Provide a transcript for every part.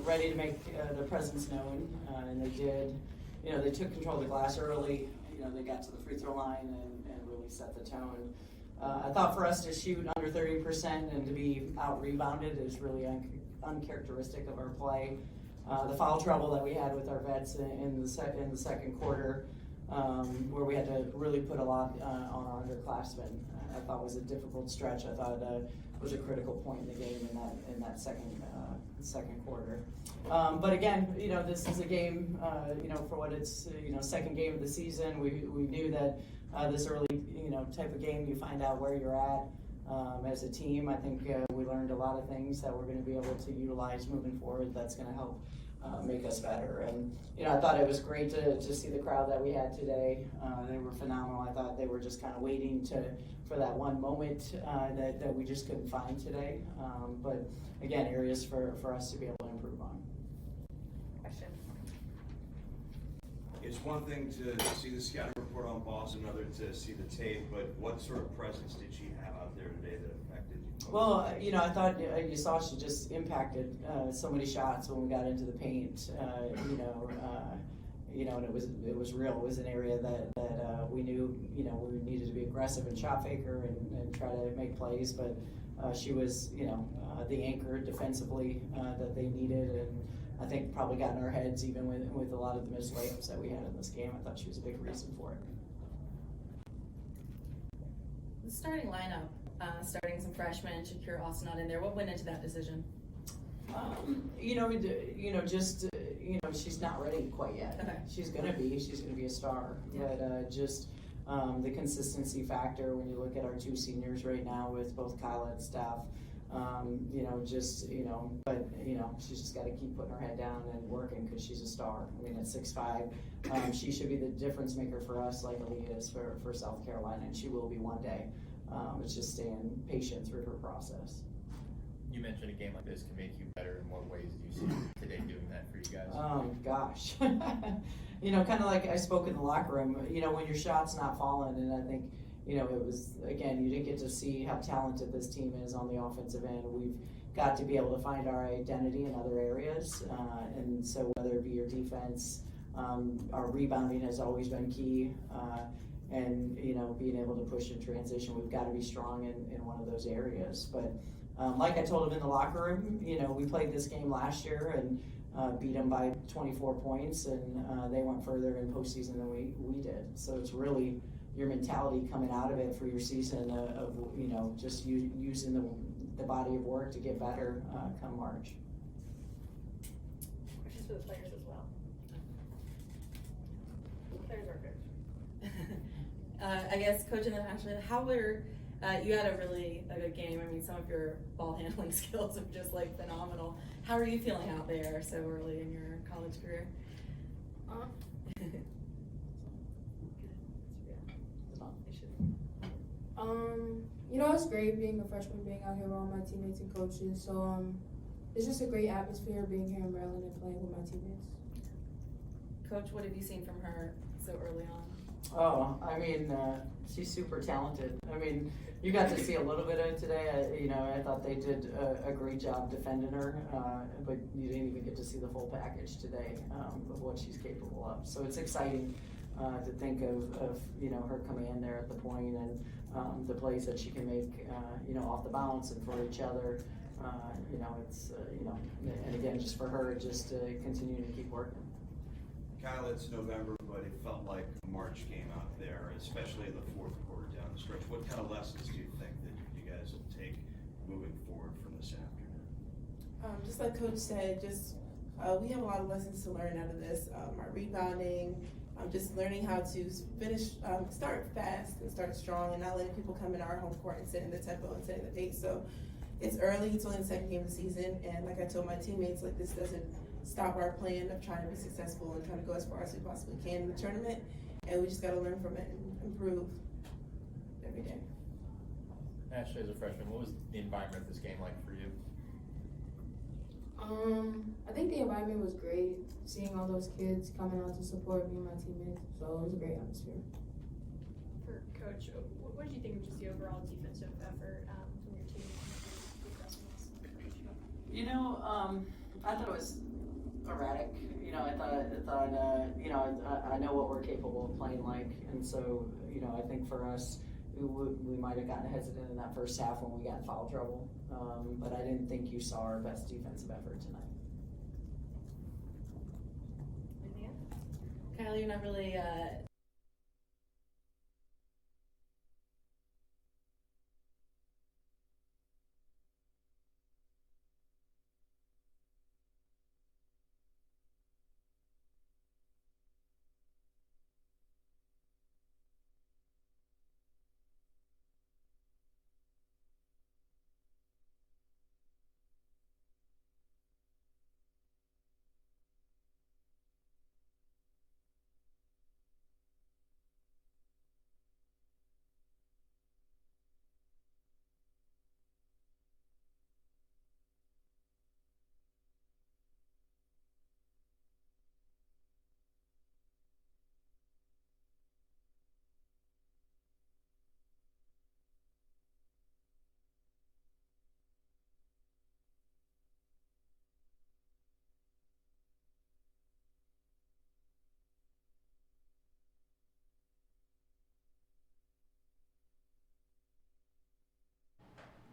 ready to make their presence known, and they did. They took control of the glass early. They got to the free throw line and really set the tone. I thought for us to shoot under 30% and to be out-rebounded is really uncharacteristic of our play. The foul trouble that we had with our vets in the second quarter, where we had to really put a lot on our underclassmen, I thought was a difficult stretch. I thought was a critical point in the game in that second quarter. But again, this is a game, for what it's, second game of the season. We knew that this early, type of game, you find out where you're at as a team. I think we learned a lot of things that we're going to be able to utilize moving forward. That's going to help make us better. And I thought it was great to see the crowd that we had today. They were phenomenal. I thought they were just kind of waiting for that one moment that we just couldn't find today. But again, areas for us to be able to improve on. Question. It's one thing to see the scouting report on Boss, another to see the tape, but what sort of presence did she have out there today that affected you? Well, I thought you saw she just impacted so many shots when we got into the paint. And it was real. It was an area that we knew we needed to be aggressive and shot faker and try to make plays. But she was the anchor defensively that they needed, and I think probably got in our heads even with a lot of the missed layups that we had in this game. I thought she was a big reason for it. The starting lineup, starting some freshmen, Shakira also not in there. What went into that decision? She's not ready quite yet. Okay. She's gonna be a star. Yeah. But just the consistency factor when you look at our two seniors right now with both Kyla and Steph, she's just got to keep putting her head down and working because she's a star. I mean, at 6'5", she should be the difference maker for us, like Aaliyah is for South Carolina, and she will be one day. It's just staying patient through her process. You mentioned a game like this can make you better. In what ways do you see today doing that for you guys? Gosh. Kind of like I spoke in the locker room, when your shot's not falling, and I think, it was, again, you didn't get to see how talented this team is on the offensive end. We've got to be able to find our identity in other areas. And so whether it be your defense, our rebounding has always been key. And, being able to push in transition, we've got to be strong in one of those areas. But like I told them in the locker room, we played this game last year and beat them by 24 points, and they went further in postseason than we did. So it's really your mentality coming out of it for your season of just using the body of work to get better come March. Questions for the players as well. Players are good. I guess, Coach, and then Ashley, how were you had a good game. I mean, some of your ball handling skills are just phenomenal. How are you feeling out there so early in your college career? It's great being a freshman, being out here with all my teammates and coaches. So it's just a great atmosphere being here in Maryland and playing with my teammates. Coach, what have you seen from her so early on? Oh, I mean, she's super talented. I mean, you got to see a little bit of it today. I thought they did a great job defending her, but you didn't even get to see the full package today of what she's capable of. So it's exciting to think of her command there at the point and the plays that she can make, off the bounce and for each other. And again, just for her, just to continue to keep working. Kyle, it's November, but it felt like a March game out there, especially in the fourth quarter down the stretch. What kind of lessons do you think that you guys will take moving forward from this afternoon? Just like Coach said, we have a lot of lessons to learn out of this. Our rebounding, just learning how to start fast and start strong and not letting people come in our home court and setting the tempo and setting the pace. So it's early, it's only the second game of the season, and like I told my teammates, this doesn't stop our plan of trying to be successful and trying to go as far as we possibly can in the tournament, and we just got to learn from it and improve every day. Ashley, as a freshman, what was the environment of this game like for you? I think the environment was great, seeing all those kids coming out to support me and my teammates, so it was a great atmosphere. For Coach, what did you think of just the overall defensive effort from your team? I thought it was erratic. I know what we're capable of playing like, and so, I think for us, we might have gotten hesitant in that first half when we got in foul trouble. But I didn't think you saw our best defensive effort tonight. Kyle, you're not really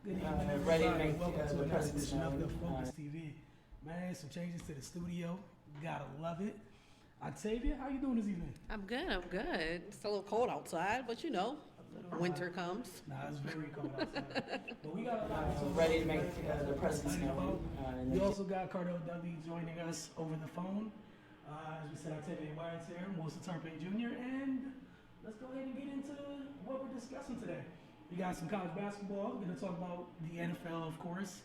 Good evening, Ready to everybody. make Welcome to the another presence edition of known. the Focus TV. Man, some changes to the studio. Gotta love it. Octavia, how you doing this evening? I'm good. It's a little cold outside, but winter comes. Nah, it's very cold outside. But we got a lot to Ready to make the presence known. We also got Cardell joining us over the phone. As we said, Octavia and Wilson here, Wilson Jr. And let's go ahead and get into what we're discussing today. We got some college basketball. We're going to talk about the NFL, of course,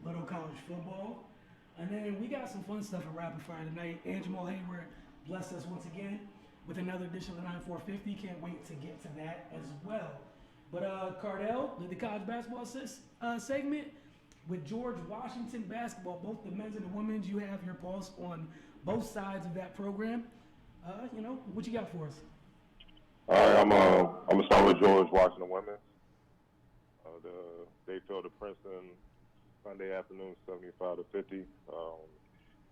little college football. And then we got some fun stuff at Rapid Fire tonight. Jamal Hayward blessed us once again with another edition of the 9450. Can't wait to get to that as well. But Cardell, the college basketball segment with George Washington basketball, both the men's and the women's. You have your pulse on both sides of that program. What you got for us? All right, I'm gonna start with George Washington women. They fell to Princeton Sunday afternoon, 75-50.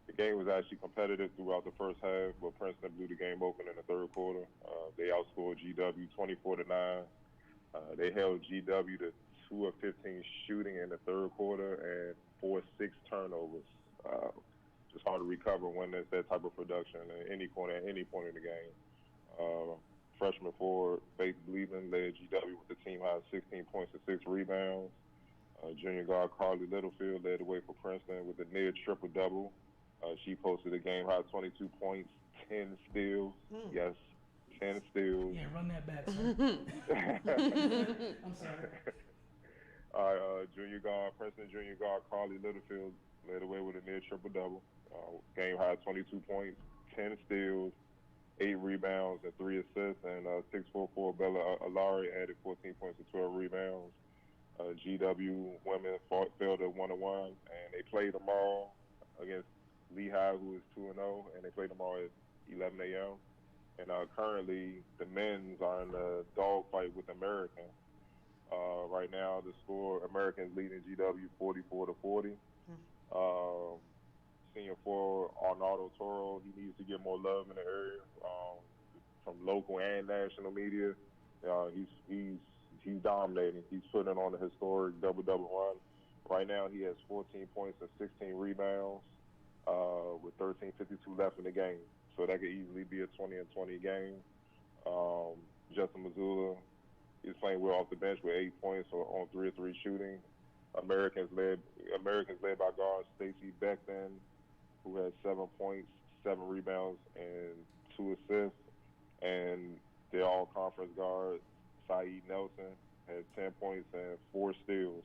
The game was actually competitive throughout the first half, but Princeton blew the game open in the third quarter. They outscored GW 24-9. They held GW to 2 of 15 shooting in the third quarter and forced 6 turnovers. It's hard to recover when there's that type of production at any point in the game. Freshman forward Faith Bleedman led GW with the team high 16 points and 6 rebounds. Junior guard Carly Littlefield led the way for Princeton with a near triple-double. She posted a game high 22 points, 10 steals. Yes, 10 steals. Yeah, run that back, sir. I'm sorry. All right, Princeton junior guard Carly Littlefield led the way with a near triple-double. Game high 22 points, 10 steals, 8 rebounds and 3 assists, and 6'4" Bella Alari added 14 points and 12 rebounds. GW women fell to 1-1, and they play tomorrow against Lehigh, who is 2-0, and they play tomorrow at 11 a.m. And currently, the men's are in a dogfight with American. Right now, the score, American's leading GW 44-40. Senior forward Arnaldo Toro, he needs to get more love in the area from local and national media. He's dominating. He's putting on a historic double-double run. Right now, he has 14 points and 16 rebounds with 13:52 left in the game. So that could easily be a 20-20 game. Justin Mazzulla is playing well off the bench with 8 points on 3-3 shooting. Americans led by guard Stacey Beckton, who has 7 points, 7 rebounds, and 2 assists. And their all-conference guard, Saeed Nelson, has 10 points and 4 steals.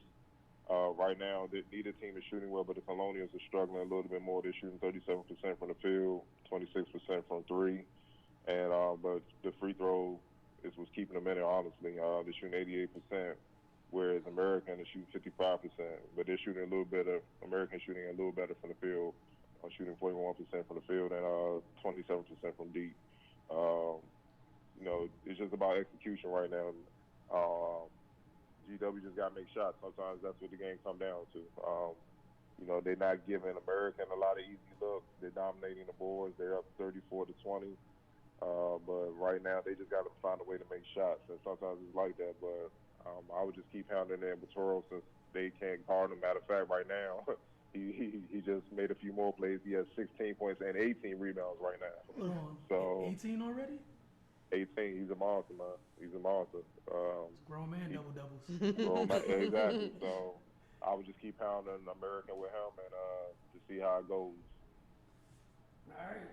Right now, neither team is shooting well, but the Colonials are struggling a little bit more. They're shooting 37% from the field, 26% from 3. And but the free throw is what's keeping them in it, honestly. They're shooting 88%, whereas American is shooting 55%. But they're shooting a little better. American shooting a little better from the field, shooting 41% from the field and 27% from deep. It's just about execution right now. GW just got to make shots. Sometimes that's what the game comes down to. You know, they're not giving American a lot of easy looks. They're dominating the boards. They're up 34-20. But right now, they just got to find a way to make shots. And sometimes it's like that. But I would just keep pounding in with Toro since they can't guard him. Matter of fact, right now, he just made a few more plays. He has 16 points and 18 rebounds right now. So 18 already? 18. He's a monster, man. He's a monster. It's a grown man double doubles. Grown man, exactly. So I would just keep pounding American with him and to see how it goes. All right.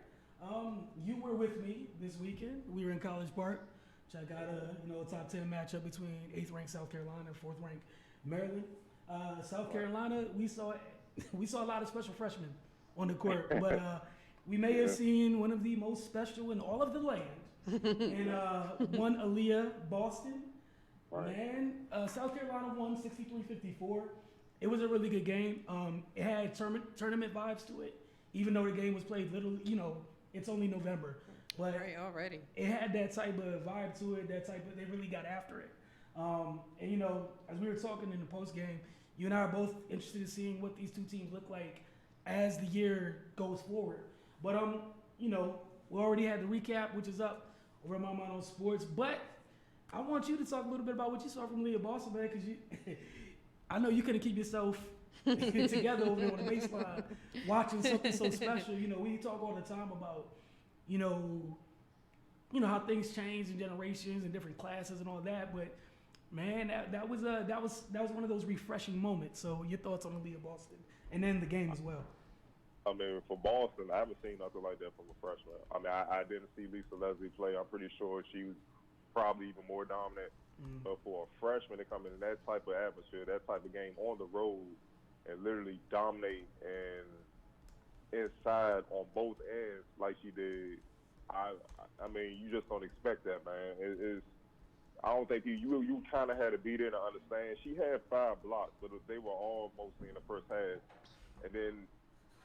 You were with me this weekend. We were in College Park. Check out a top 10 matchup between 8th ranked South Carolina and 4th ranked Maryland. South Carolina, we saw a lot of special freshmen on the court, but we may have seen one of the most special in all of the land. And one Aaliyah Boston. Right. Man, South Carolina won 63-54. It was a really good game. It had tournament vibes to it, even though the game was played it's only November. But already. It had that type of vibe to it, they really got after it. And as we were talking in the post game, you and I are both interested in seeing what these two teams look like as the year goes forward. But we already had the recap, which is up over at My Mind on Sports. But I want you to talk a little bit about what you saw from Leah Boston, man, because I know you couldn't keep yourself together over there on the baseline watching something so special. We talk all the time about, how things change in generations and different classes and all that. But man, that was one of those refreshing moments. So your thoughts on Aaliyah Boston and then the game as well. I mean, for Boston, I haven't seen nothing like that from a freshman. I mean, I didn't see Lisa Leslie play. I'm pretty sure she was probably even more dominant. But for a freshman to come in that type of atmosphere, that type of game on the road, and literally dominate and inside on both ends like she did, I mean, you just don't expect that, man. I don't think you kind of had to be there to understand. She had 5 blocks, but they were all mostly in the first half. And then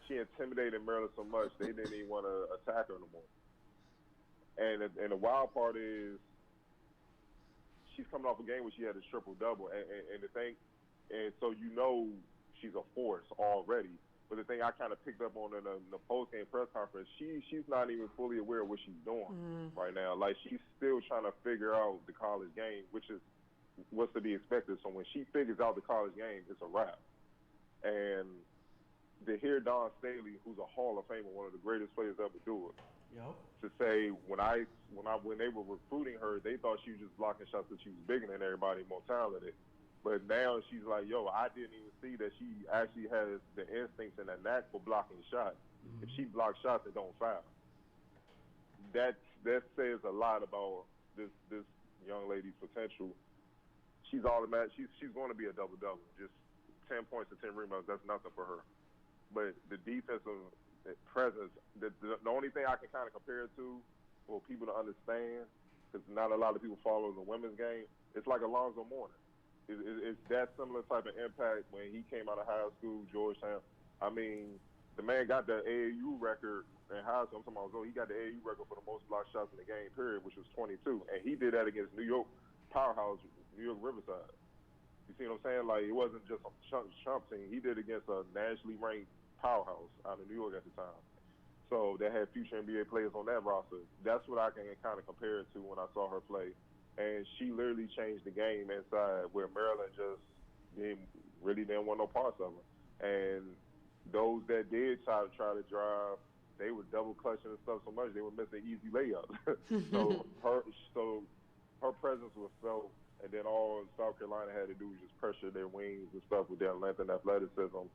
she intimidated Maryland so much, they didn't even want to attack her no more. And the wild part is she's coming off a game where she had a triple-double. And the thing, and so she's a force already. But the thing I kind of picked up on in the post-game press conference, she's not even fully aware of what she's doing right now. Like, she's still trying to figure out the college game, which is what's to be expected. So when she figures out the college game, it's a wrap. And to hear Dawn Staley, who's a Hall of Famer, one of the greatest players ever do it, to say when they were recruiting her, they thought she was just blocking shots because she was bigger than everybody, more talented. But now she's like, I didn't even see that she actually has the instincts and the knack for blocking shots. If she blocks shots, it don't foul. That says a lot about this young lady's potential. She's automatic. She's going to be a double-double. Just 10 points and 10 rebounds, that's nothing for her. But the defensive presence, the only thing I can kind of compare it to for people to understand, because not a lot of people follow the women's game, it's like Alonzo Mourning. It's that similar type of impact when he came out of high school, Georgetown. I mean, the man got the AAU record in high school. I'm talking about, he got the AAU record for the most block shots in the game, period, which was 22. And he did that against New York powerhouse, New York Riverside. You see what I'm saying? Like, it wasn't just a chump team. He did it against a nationally ranked powerhouse out of New York at the time. So they had future NBA players on that roster. That's what I can kind of compare it to when I saw her play. And she literally changed the game inside where Maryland just didn't want no parts of her. And those that did try to drive, they were double clutching and stuff so much they were missing easy layups. so her presence was felt, and then all South Carolina had to do was just pressure their wings and stuff with their length and athleticism.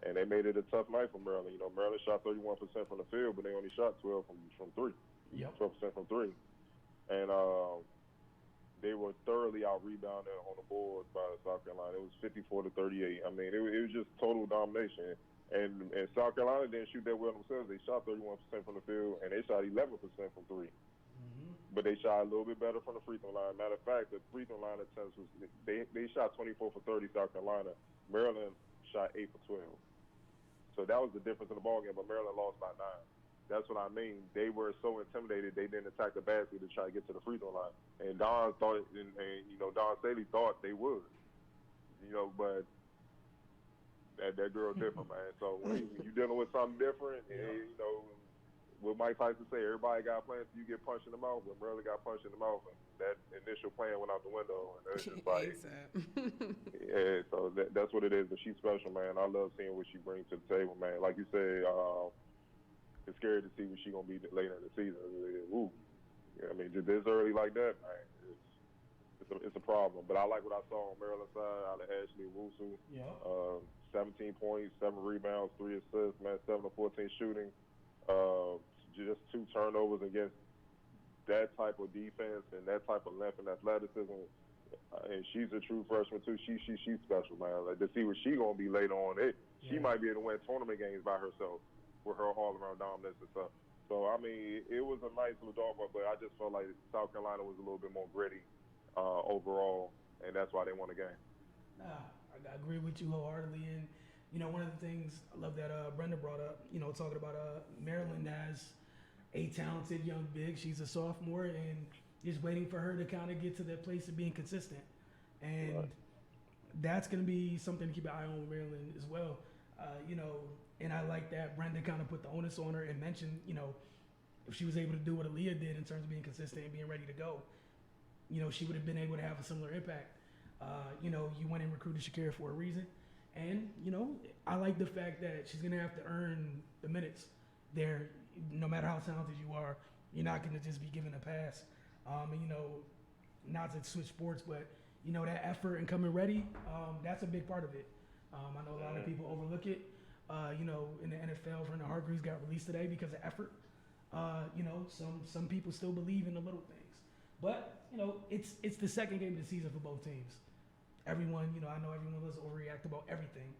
And they made it a tough night for Maryland. Maryland shot 31% from the field, but they only shot 12 from 3. 12% from 3. And they were thoroughly out-rebounded on the boards by South Carolina. It was 54-38. I mean, it was just total domination. And South Carolina didn't shoot that well themselves. They shot 31% from the field, and they shot 11% from 3. But they shot a little bit better from the free throw line. Matter of fact, the free throw line attempts was they shot 24 for 30, South Carolina. Maryland shot 8 for 12. So that was the difference in the ballgame, but Maryland lost by 9. That's what I mean. They were so intimidated they didn't attack the basket to try to get to the free throw line. And Don thought, Don Staley thought they would. But that girl different, man. So when you dealing with something different, and, you know, what Mike Tyson say, everybody got plans till you get punched in the mouth. But Merle got punched in the mouth, and that initial plan went out the window. And that's just like, yeah. So that's what it is. But she's special, man. I love seeing what she brings to the table, man. Like you say, it's scary to see what she's gonna be later in the season. Ooh, yeah, I mean, just this early like that, man. It's a problem. But I like what I saw on Maryland's side out of Ashley Wusu. Yeah. 17 points, 7 rebounds, 3 assists, man. 7 of 14 shooting. Just 2 turnovers against that type of defense and that type of length and athleticism. And she's a true freshman too. She's special, man. Like, to see what she gonna be later on, she might be able to win tournament games by herself with her all-around dominance and stuff. So I mean, it was a nice little dog, but I just felt like South Carolina was a little bit more gritty overall, and that's why they won the game. Nah, I agree with you wholeheartedly. And you know, one of the things I love that Brenda brought up, you know, talking about Maryland as a talented young big. She's a sophomore and just waiting for her to kind of get to that place of being consistent. And that's going to be something to keep an eye on with Maryland as well. You know, and I like that Brenda kind of put the onus on her and mentioned, you know, if she was able to do what Aaliyah did in terms of being consistent and being ready to go, you know, she would have been able to have a similar impact. You know, you went and recruited Shakira for a reason. And, you know, I like the fact that she's going to have to earn the minutes there. No matter how talented you are, you're not going to just be given a pass. And, you know, not to switch sports, but, you know, that effort and coming ready, that's a big part of it. I know a lot of people overlook it. You know, in the NFL, Vernon Hargreaves got released today because of effort. You know, some people still believe in the little things. But, you know, it's the second game of the season for both teams. Everyone, you know, I know everyone was overreact about everything.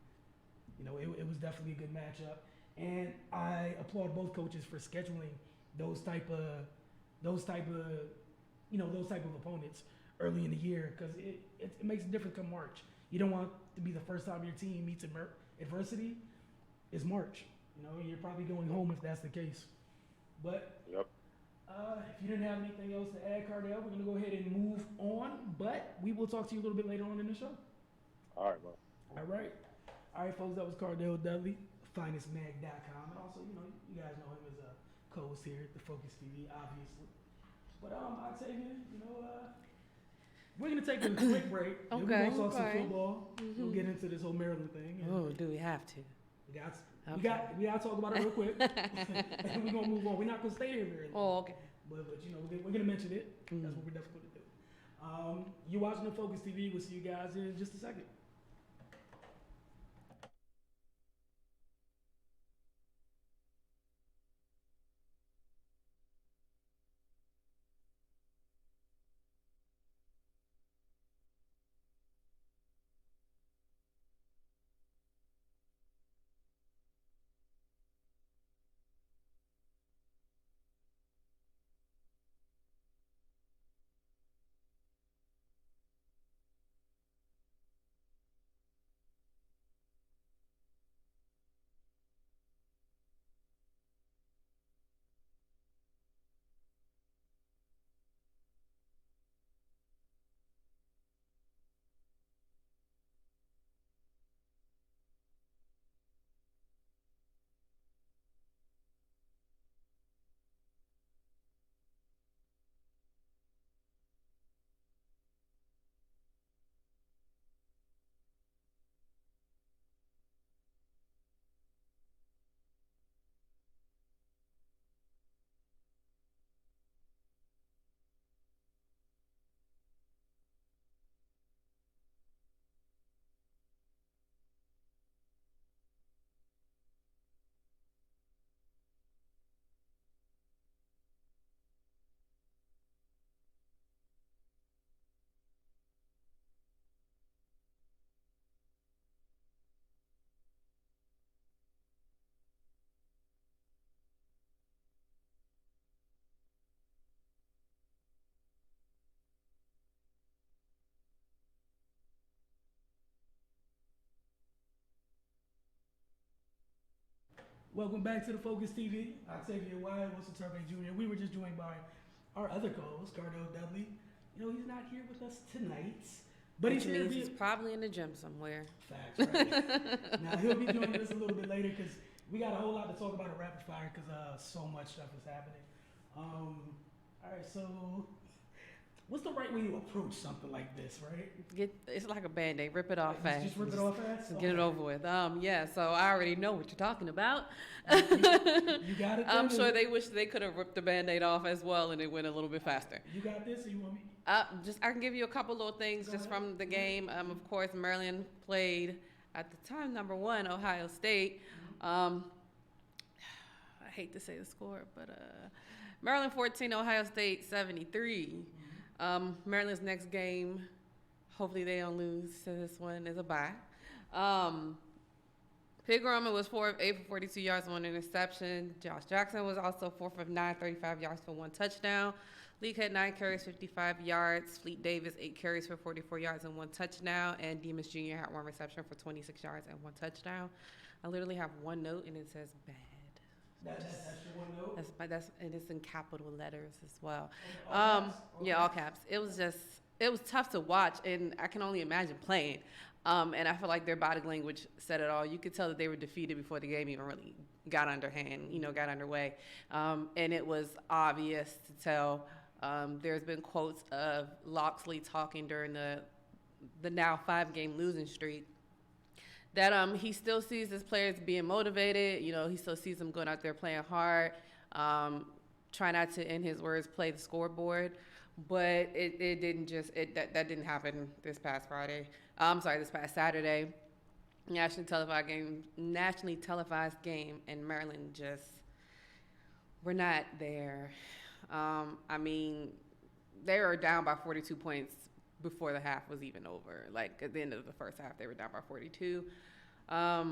You know, it was definitely a good matchup. And I applaud both coaches for scheduling those type of opponents early in the year, because it makes a difference come March. You don't want to be the first time your team meets adversity is March. You know, you're probably going home if that's the case. But if you didn't have anything else to add, Cardell, we're going to go ahead and move on. But we will talk to you a little bit later on in the show. All right, man. All right, folks, that was Cardell Dudley, finestmag.com. And also, you know, you guys know him as a co-host here at the Focus TV, obviously. But Octavia, you know, we're going to take a quick break. Okay. We're going to talk some football. We'll get into this whole Maryland thing. Oh, do we have to? We got to talk about it real quick. And we're going to move on. We're not going to stay here very long. Oh, okay. But you know, we're going to mention it. That's what we're definitely going to do. You're watching the Focus TV. We'll see you guys in just a second. Welcome back to the Focus TV. Octavia and Wilson Jr. We were just joined by our other co-host, Cardell Dudley. You know, he's not here with us tonight, But Which he's here. means he's probably in the gym somewhere. Facts, right? Now, he'll be doing this a little bit later because we got a whole lot to talk about at Rapid Fire because so much stuff is happening. All right, so what's the right way to approach something like this, right? It's like a Band-Aid. Rip it off fast. Just rip it off fast? Get it over with. Yeah, so I already know what you're talking about. You got it? I'm sure they wish they could have ripped the Band-Aid off as well and it went a little bit faster. You got this or you want me? I can give you a couple little things just from the game. Of course, Maryland played at the time #1 Ohio State. I hate to say the score, but Maryland 14, Ohio State 73. Maryland's next game, hopefully they don't lose to this one, is a bye. Pigroma was 4 of 8 for 42 yards and 1 interception. Josh Jackson was also 4 of 9, 35 yards for 1 touchdown. League had 9 carries, 55 yards. Fleet Davis, 8 carries for 44 yards and 1 touchdown. And Demas Jr. had 1 reception for 26 yards and 1 touchdown. I literally have one note, and it says bad. That's your one note? And it's in capital letters as well. All caps? Yeah, all caps. It was tough to watch, and I can only imagine playing. And I feel like their body language said it all. You could tell that they were defeated before the game even really got underway. And it was obvious to tell. There's been quotes of Loxley talking during the now 5-game losing streak that he still sees his players being motivated. He still sees them going out there playing hard. Try not to, in his words, play the scoreboard. But it didn't that didn't happen this past Saturday. Nationally televised game, and Maryland just were not there. They were down by 42 points before the half was even over. Like, at the end of the first half, they were down by 42. I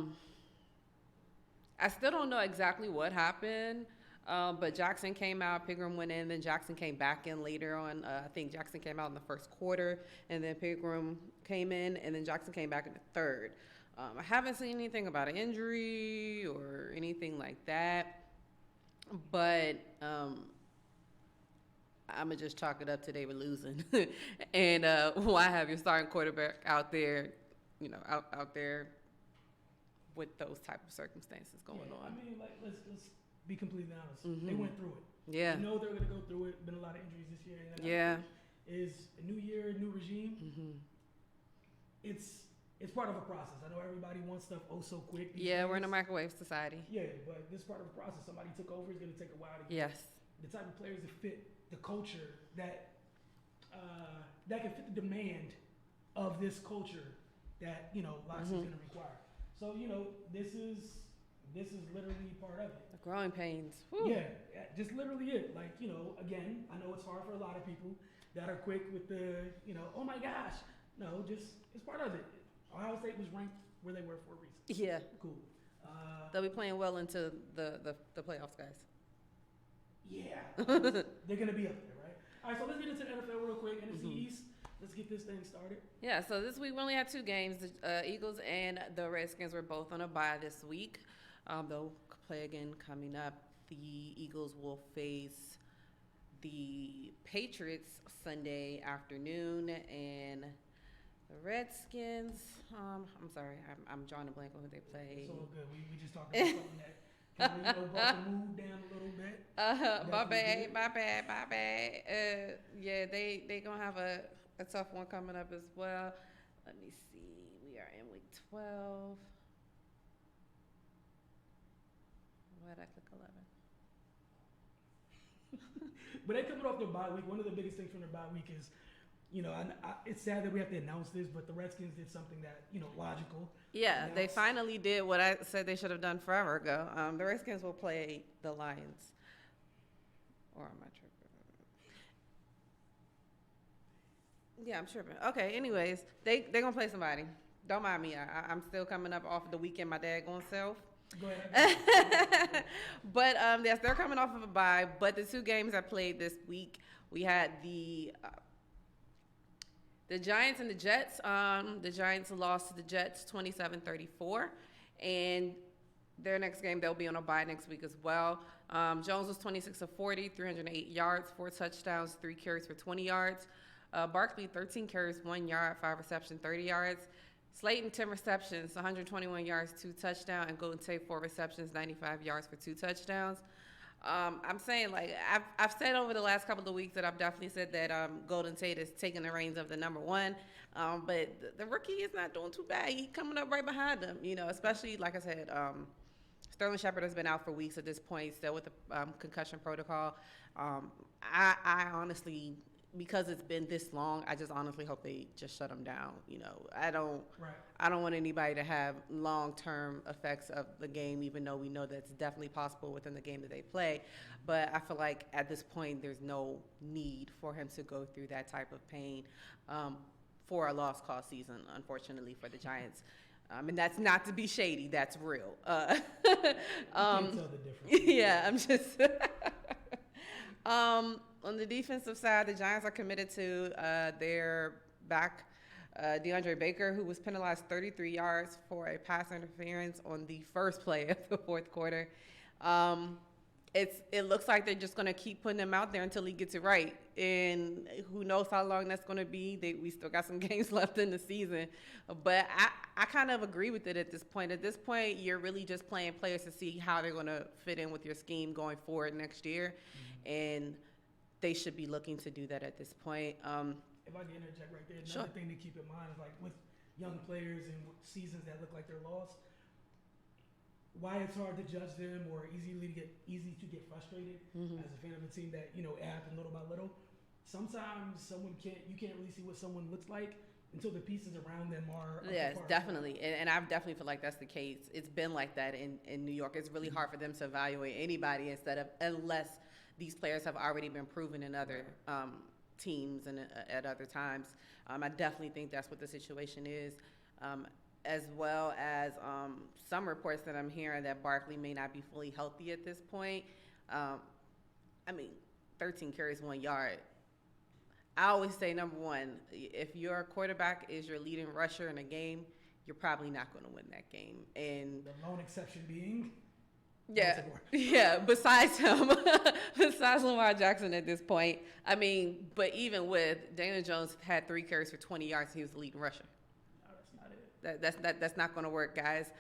still don't know exactly what happened, but Jackson came out, Pigram went in, then Jackson came back in later on. I think Jackson came out in the first quarter, and then Pigram came in, and then Jackson came back in the third. I haven't seen anything about an injury or anything like that, but I'm going to just chalk it up to they were losing. And why have your starting quarterback out there, out there with those type of circumstances going on? Let's be completely honest. Mm-hmm. They went through it. Yeah. You know they're going to go through it. Been a lot of injuries this year. And yeah. Is a new year, new regime. Mm-hmm. It's part of a process. I know everybody wants stuff so quick. Yeah, we're in a microwave society. Yeah, but this is part of the process. Somebody took over. It's going to take a while to get yes. the type of players that fit the culture that can fit the demand of this culture that Loxley's going to require. So this is literally part of it. The growing pains. Whew. Yeah, just literally it. Like again, I know it's hard for a lot of people that are quick with the oh my gosh. No, just it's part of it. Ohio State was ranked where they were for a reason. Yeah. Cool. They'll be playing well into the playoffs, guys. Yeah. They're going to be up there, right? All right, so let's get into the NFL real quick. NFC East, let's get this thing started. Yeah, so this week we only had 2 games. The Eagles and the Redskins were both on a bye this week. They'll play again coming up. The Eagles will face the Patriots Sunday afternoon, and the Redskins, I'm sorry, I'm drawing a blank on who they play. It's all good. We just talked about something that kind of brought the mood down a little bit. My bad. Yeah, they gonna have a tough one coming up as well. Let me see. We are in week 12. Why did I click 11? But they coming off their bye week. One of the biggest things from their bye week is, it's sad that we have to announce this, but the Redskins did something that, logical. Yeah, they finally did what I said they should have done forever ago. The Redskins will play the Lions. Or am I tripping? Yeah, I'm tripping. Okay, anyways, they're going to play somebody. Don't mind me. I'm still coming up off of the weekend my dad going self. Go ahead. But, yes, they're coming off of a bye. But the 2 games I played this week, we had the Giants and the Jets. The Giants lost to the Jets 27-34. And their next game, they'll be on a bye next week as well. Jones was 26 of 40, 308 yards, 4 touchdowns, 3 carries for 20 yards. Barkley, 13 carries, 1 yard, 5 receptions, 30 yards. Slayton, 10 receptions, 121 yards, 2 touchdowns. And Golden Tate, 4 receptions, 95 yards for 2 touchdowns. I'm saying, like, I've said over the last couple of weeks that I've definitely said that Golden Tate is taking the reins of the number one. But the rookie is not doing too bad. He's coming up right behind him, you know, especially, like I said, Sterling Shepard has been out for weeks at this point, still with the concussion protocol. I honestly, because it's been this long, I just honestly hope they just shut him down. You know, I don't want anybody to have long-term effects of the game, even though we know that's definitely possible within the game that they play. But I feel like at this point, there's no need for him to go through that type of pain for a lost cause season, unfortunately, for the Giants. And that's not to be shady, that's real. Can't tell the difference. Yeah, I'm just. On the defensive side, the Giants are committed to their back, DeAndre Baker, who was penalized 33 yards for a pass interference on the first play of the fourth quarter. It looks like they're just going to keep putting him out there until he gets it right. And who knows how long that's going to be. We still got some games left in the season. But I kind of agree with it at this point. At this point, you're really just playing players to see how they're going to fit in with your scheme going forward next year. Mm-hmm. And they should be looking to do that at this point. If I can interject right there, another thing to keep in mind is, like, with young players and seasons that look like they're lost, why it's hard to judge them or easy to get frustrated as a fan of a team that, you know, it happened little by little. Sometimes you can't really see what someone looks like until the pieces around them are. Yes, definitely. And I definitely feel like that's the case. It's been like that in New York. It's really hard for them to evaluate anybody unless these players have already been proven in other teams and at other times. I definitely think that's what the situation is. As well as some reports that I'm hearing that Barkley may not be fully healthy at this point. 13 carries, 1 yard. I always say, number one, if your quarterback is your leading rusher in a game, you're probably not going to win that game. And the lone exception being? Besides him, besides Lamar Jackson at this point. But even with Daniel Jones had 3 carries for 20 yards, he was the leading rusher. That's not going to work, guys.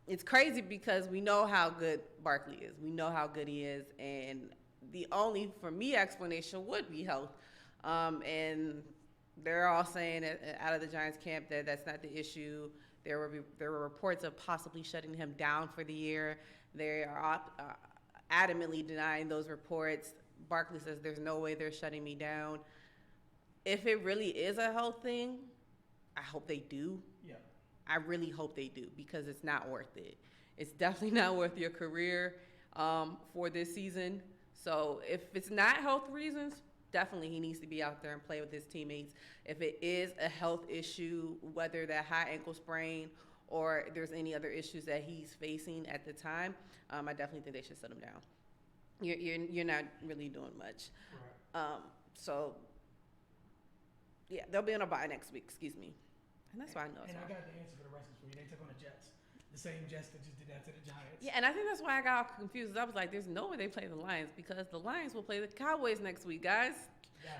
It's crazy because we know how good Barkley is. We know how good he is, and the only, for me, explanation would be health. And they're all saying out of the Giants camp that that's not the issue. There were reports of possibly shutting him down for the year. They are adamantly denying those reports. Barkley says there's no way they're shutting me down. If it really is a health thing, I hope they do. Yeah. I really hope they do, because it's not worth it. It's definitely not worth your career for this season. So if it's not health reasons, definitely he needs to be out there and play with his teammates. If it is a health issue, whether that high ankle sprain or there's any other issues that he's facing at the time, I definitely think they should shut him down. You're not really doing much. Right. They'll be on a bye next week. Excuse me. And that's why I know it's hard. I got the answer for the rest for you. They took on the Jets. The same Jets that just did that to the Giants. Yeah, and I think that's why I got all confused. I was like, there's no way they play the Lions, because the Lions will play the Cowboys next week, guys.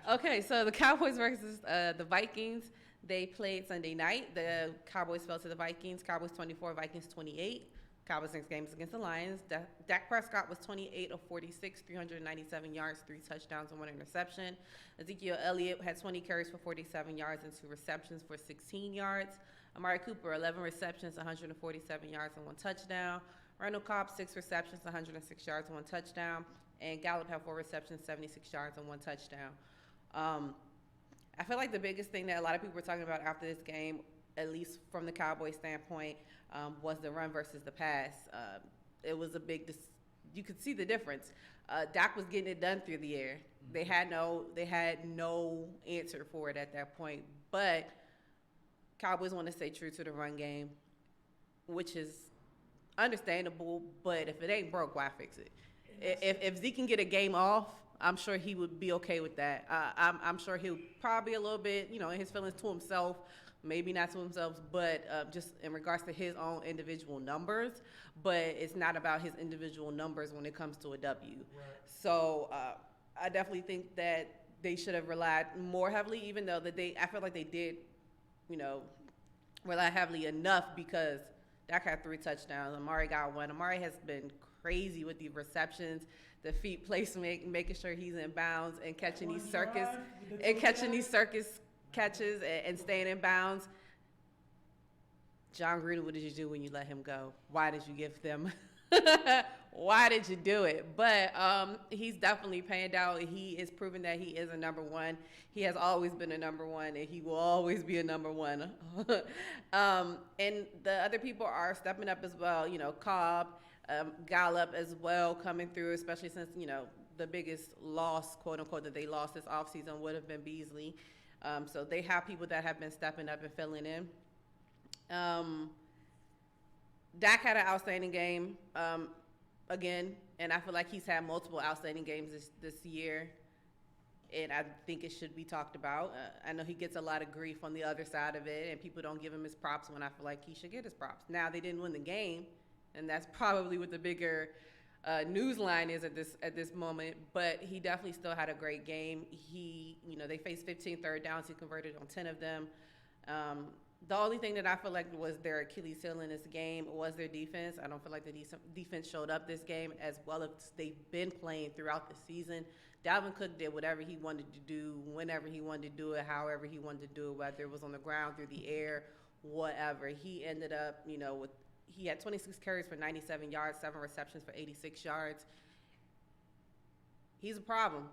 Gotcha. Okay, so the Cowboys versus the Vikings, they played Sunday night. The Cowboys fell to the Vikings. Cowboys 24, Vikings 28. Cowboys' next game is against the Lions. Dak Prescott was 28 of 46, 397 yards, 3 touchdowns, and 1 interception. Ezekiel Elliott had 20 carries for 47 yards and 2 receptions for 16 yards. Amari Cooper, 11 receptions, 147 yards, and 1 touchdown. Randall Cobb, 6 receptions, 106 yards, and 1 touchdown. And Gallup had 4 receptions, 76 yards, and 1 touchdown. I feel like the biggest thing that a lot of people were talking about after this game, at least from the Cowboys standpoint, was the run versus the pass. It was a big, you could see the difference. Dak was getting it done through the air. They had no answer for it at that point. But Cowboys want to stay true to the run game, which is understandable. But if it ain't broke, why fix it? If Zeke can get a game off, I'm sure he would be okay with that. I'm sure he'll probably a little bit, in his feelings to himself. Maybe not to himself, but just in regards to his own individual numbers. But it's not about his individual numbers when it comes to a W. Right. So I definitely think that they should have relied more heavily, even though I feel like they did, rely heavily enough because Dak had 3 touchdowns. Amari got 1. Amari has been crazy with the receptions, the feet placement, making sure he's in bounds and catching these circus catches and staying in bounds. John Gruden, what did you do when you let him go? Why did you give them? Why did you do it? But he's definitely panned out. He is proving that he is a number one. He has always been a number one, and he will always be a number one. And the other people are stepping up as well. Cobb, Gallup as well coming through, especially since, the biggest loss, quote unquote, that they lost this offseason would have been Beasley. So they have people that have been stepping up and filling in. Dak had an outstanding game again, and I feel like he's had multiple outstanding games this year, and I think it should be talked about. I know he gets a lot of grief on the other side of it, and people don't give him his props when I feel like he should get his props. Now, they didn't win the game, and that's probably what the bigger news line is at this moment, but he definitely still had a great game. They faced 15 third downs. He converted on 10 of them. The only thing that I feel like was their Achilles heel in this game was their defense. I don't feel like the defense showed up this game as well as they've been playing throughout the season. Dalvin Cook did whatever he wanted to do, whenever he wanted to do it, however he wanted to do it, whether it was on the ground, through the air, whatever. He ended up, he had 26 carries for 97 yards, 7 receptions for 86 yards. He's a problem.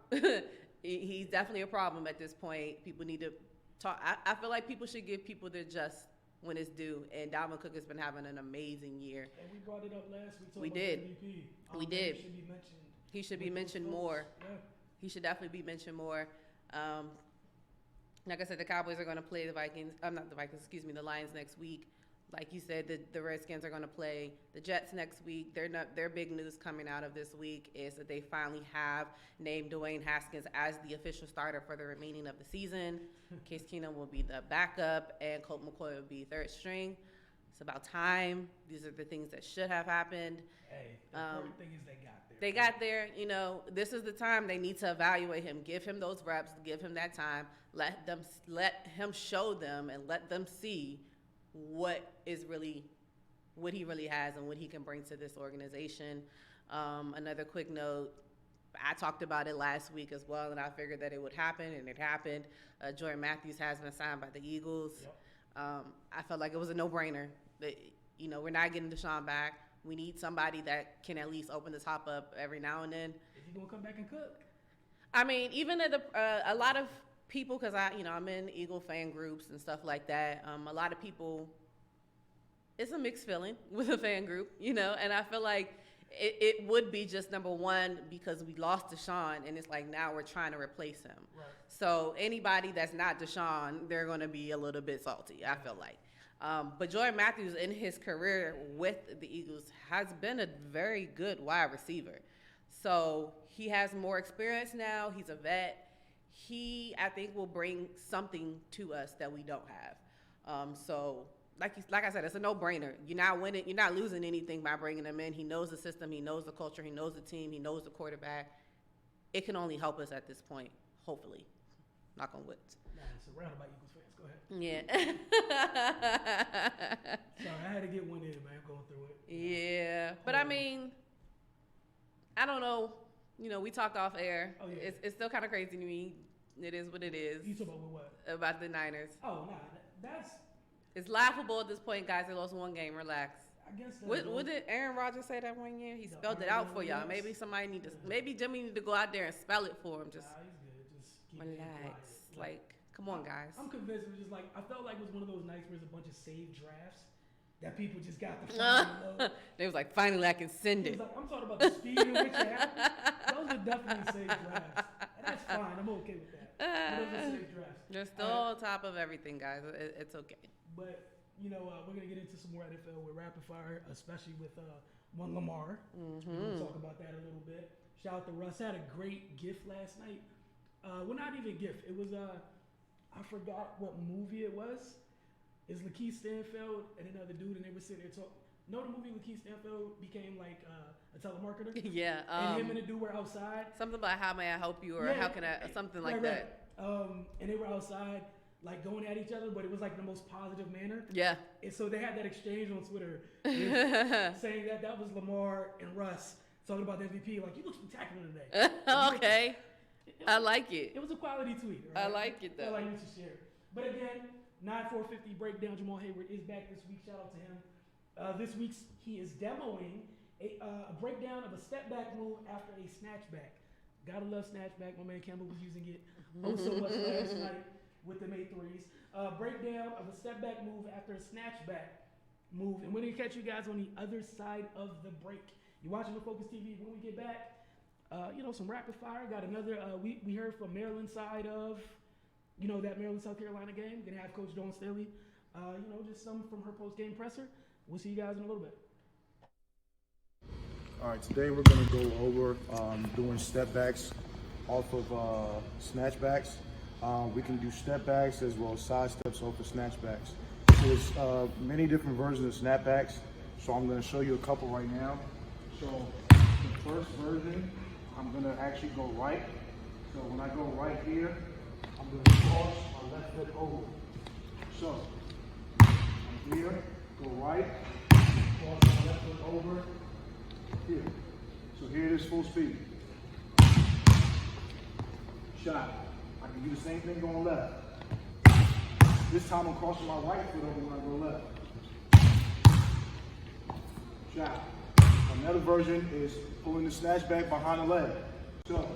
He's definitely a problem at this point. People need to talk. I feel like people should give people their just when it's due, and Dalvin Cook has been having an amazing year. And we brought it up last week. We did. MVP. We did. He should be mentioned more. Yeah. He should definitely be mentioned more. Like I said, the Cowboys are going to play the the Lions next week. Like you said, the Redskins are going to play the Jets next week. Their big news coming out of this week is that they finally have named Dwayne Haskins as the official starter for the remaining of the season. Case Keenum will be the backup, and Colt McCoy will be third string. It's about time. These are the things that should have happened. Hey, the important thing is they got there. They got there. This is the time they need to evaluate him, give him those reps, give him that time, let him show them and let them see what he really has and what he can bring to this organization. Another quick note, I talked about it last week as well, and I figured that it would happen, and it happened. Jordan Matthews has been signed by the Eagles. Yep. I felt like it was a no-brainer. We're not getting Deshaun back. We need somebody that can at least open the top up every now and then. Is he gonna come back and cook? I mean, even a lot of people, because I'm in Eagle fan groups and stuff like that. A lot of people, it's a mixed feeling with a fan group, and I feel like it would be just number one because we lost Deshaun, and it's like now we're trying to replace him. Right. So anybody that's not Deshaun, they're going to be a little bit salty, I feel like. But Jordan Matthews in his career with the Eagles has been a very good wide receiver. So he has more experience now. He's a vet. He, I think, will bring something to us that we don't have. So like I said, it's a no-brainer. You're not winning. You're not losing anything by bringing him in. He knows the system. He knows the culture. He knows the team. He knows the quarterback. It can only help us at this point, hopefully. Knock on wood. Nah, surrounded by Eagles fans. Go ahead. Yeah. Sorry, I had to get one in, man. I'm going through it. Yeah, but I mean, I don't know. We talked off air. Oh, yeah. It's still kind of crazy to me. It is what it is. You talking about what? About the Niners. Oh, nah, that's. It's laughable at this point, guys. They lost one game. Relax. I guess. What did Aaron Rodgers say that one year? He spelled it out for y'all. Maybe maybe Jimmy need to go out there and spell it for him. Just nah, he's good. Just keep relax. Like, come on, guys. I'm convinced it was just like, I felt like it was one of those nights where there's a bunch of saved drafts that people just got the phone. They was like, finally, I can send it. Like, I'm talking about the speed in which it happened. Those are definitely saved drafts. And that's fine. I'm okay with that. But those are saved drafts. They're still on top of everything, guys. It's okay. But, we're going to get into some more NFL with rapid fire, especially with one Lamar. Mm-hmm. We're going to talk about that a little bit. Shout out to Russ. I had a great gift last night. Well, not even gift. It was, I forgot what movie it was. It's Lakeith Stanfield and another dude, and they were sitting there talking. Know the movie Lakeith Stanfield became like a telemarketer. Yeah. And him and the dude were outside. Something about how may I help you, or how can I, something like that. And they were outside, like going at each other, but it was like the most positive manner. Yeah. And so they had that exchange on Twitter, saying that was Lamar and Russ talking about the MVP. Like, you look spectacular today. Okay. I like it. It was a quality tweet. Right? I like it though. I like to share. But again, 9-450 breakdown. Jamal Hayward is back this week. Shout out to him. This week he is demoing a breakdown of a step back move after a snatchback. Gotta love snatchback. My man Campbell was using it so much last night with the 8 threes. Breakdown of a step back move after a snatchback move. And we're gonna catch you guys on the other side of the break. You're watching the Focus TV. When we get back, some rapid fire. Got another. We heard from Maryland side of, that Maryland South Carolina game. Gonna have Coach Dawn Staley. Just some from her post game presser. We'll see you guys in a little bit. All right, today we're going to go over doing step backs off of snatchbacks. We can do step backs as well as side steps off of snatchbacks. There's many different versions of snapbacks, so I'm going to show you a couple right now. So the first version, I'm going to actually go right. So when I go right here, I'm going to cross my left foot over. So I'm here, go right, cross my left foot over. Here. So here it is full speed. Shot. I can do the same thing going left. This time I'm crossing my right foot over when I go left. Shot. Another version is pulling the snatch back behind the leg. So,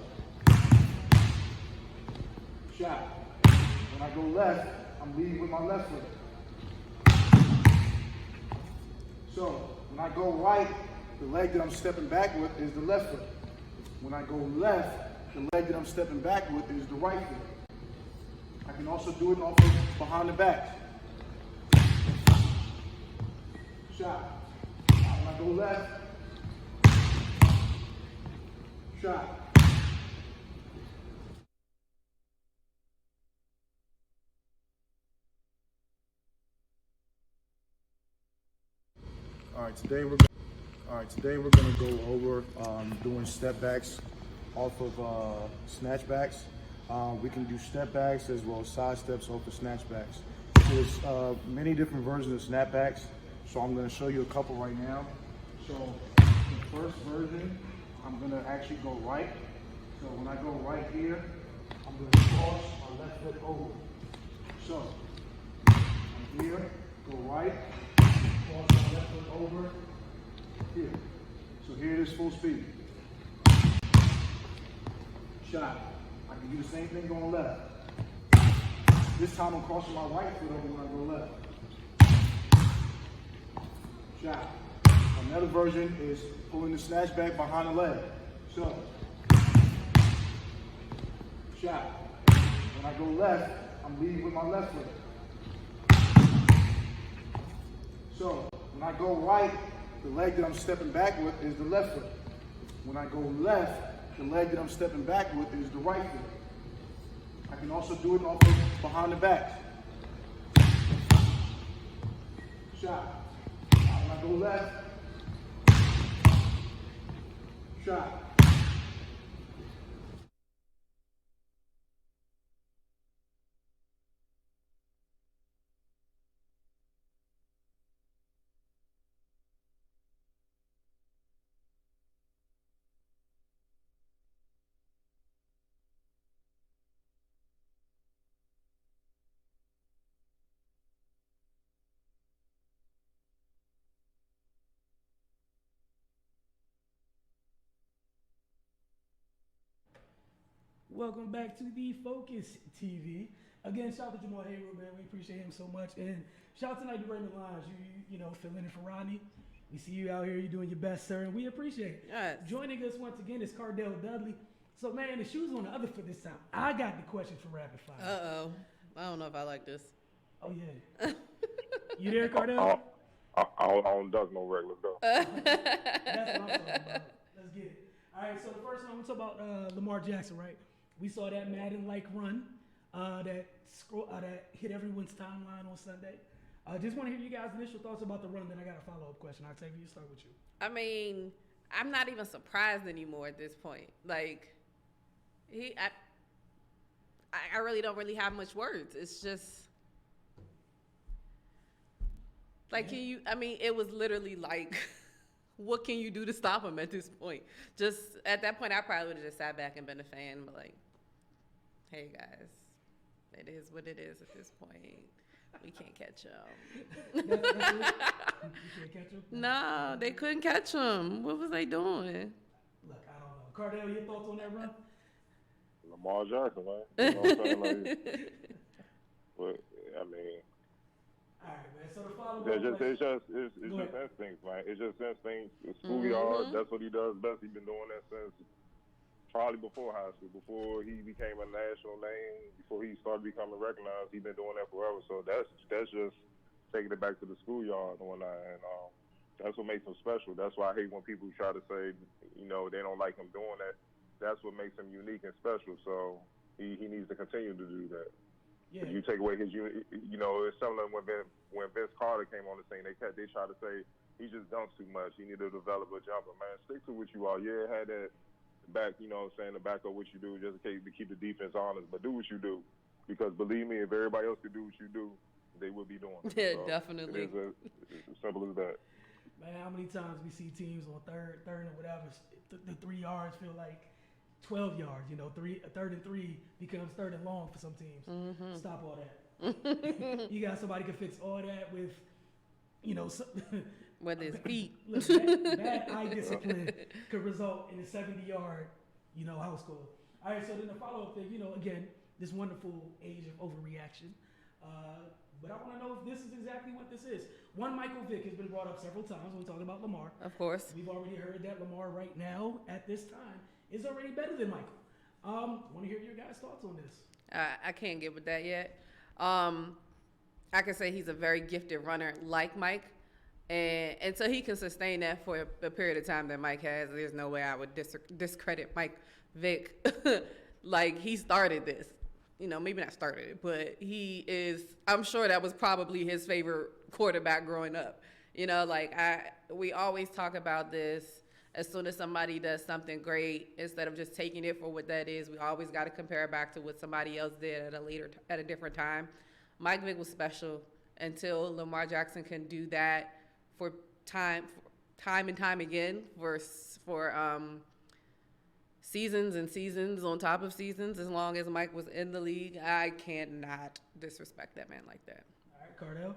shot. When I go left, I'm leading with my left foot. So, when I go right, the leg that I'm stepping back with is the left foot. When I go left, the leg that I'm stepping back with is the right foot. I can also do it off of behind the back. Shot. When I go left, shot. All right, today we're going to go over doing step backs off of snatchbacks. We can do step backs as well as side steps off of snatchbacks. There's many different versions of snapbacks, so I'm going to show you a couple right now. So the first version, I'm going to actually go right. So when I go right here, I'm going to cross my left foot over. So I'm here, go right, cross my left foot over. Here. So here it is full speed. Shot. I can do the same thing going left. This time I'm crossing my right foot over when I go left. Shot. Another version is pulling the snatch back behind the leg. So, shot. When I go left, I'm leading with my left foot. So, when I go right, the leg that I'm stepping back with is the left foot. When I go left, the leg that I'm stepping back with is the right foot. I can also do it off of behind the back. Shot. When I go left, shot. Welcome back to the Focus TV. Again, shout out to Jamal Hayward, man. We appreciate him so much. And shout out tonight to Raymond Lyons. You filling in for Rodney. We see you out here. You're doing your best, sir, and we appreciate it. Yes. Joining us once again is Cardell Dudley. So, man, the shoes on the other foot this time. I got the question for rapid fire. Uh-oh. I don't know if I like this. Oh, yeah. You there, Cardell? I don't duck no regular though. That's what I'm talking about. Let's get it. All right, so the first one, we're talking about Lamar Jackson, right? We saw that Madden-like run that hit everyone's timeline on Sunday. Just want to hear you guys' initial thoughts about the run, then I got a follow-up question. Octavia, start with you. I mean, I'm not even surprised anymore at this point. Like, I really don't really have much words. It's just like, it was literally like, what can you do to stop him at this point? Just at that point, I probably would have just sat back and been a fan, but like, hey guys, it is what it is at this point. We can't catch him. You can't catch him? No, they couldn't catch him. What was they doing? Look, I don't know. Cardell, your thoughts on that run? Lamar Jackson, man. You know what I'm saying? Like, but I mean, all right, man. So the follow-up it's just instincts, man. It's just instincts. It's schoolyard. That's what he does best. He's been doing that since probably before high school, before he became a national name, before he started becoming recognized. He's been doing that forever. So that's just taking it back to the schoolyard and whatnot. And that's what makes him special. That's why I hate when people try to say, they don't like him doing that. That's what makes him unique and special. So he needs to continue to do that. Yeah. If you take away his, it's similar when Vince Carter came on the scene. They try to say he just dunks too much. He need to develop a jumper. Man, stick to what you are. Yeah, had that back, to back up what you do just in case to keep the defense honest. But do what you do, because believe me, if everybody else could do what you do, they would be doing it. Yeah, so definitely. It is as simple as that. Man, how many times we see teams on third and whatever, the 3 yards feel like 12 yards, third and 3 becomes third and long for some teams. Mm-hmm. Stop all that. You got somebody can fix all that with, with his feet. Look, bad eye discipline could result in a 70-yard, house goal. All right, so then the follow-up thing, again, this wonderful age of overreaction. But I want to know if this is exactly what this is. One, Michael Vick has been brought up several times when talking about Lamar. Of course. We've already heard that Lamar right now, at this time, is already better than Michael. Want to hear your guys' thoughts on this? I can't get with that yet. I can say he's a very gifted runner like Mike. And until he can sustain that for a period of time that Mike has, there's no way I would discredit Mike Vick. Like, he started this. Maybe not started it, but I'm sure that was probably his favorite quarterback growing up. We always talk about this. As soon as somebody does something great, instead of just taking it for what that is, we always got to compare it back to what somebody else did at a different time. Mike Vick was special until Lamar Jackson can do that for time and time again for seasons and seasons on top of seasons. As long as Mike was in the league, I cannot disrespect that man like that. All right, Cardell.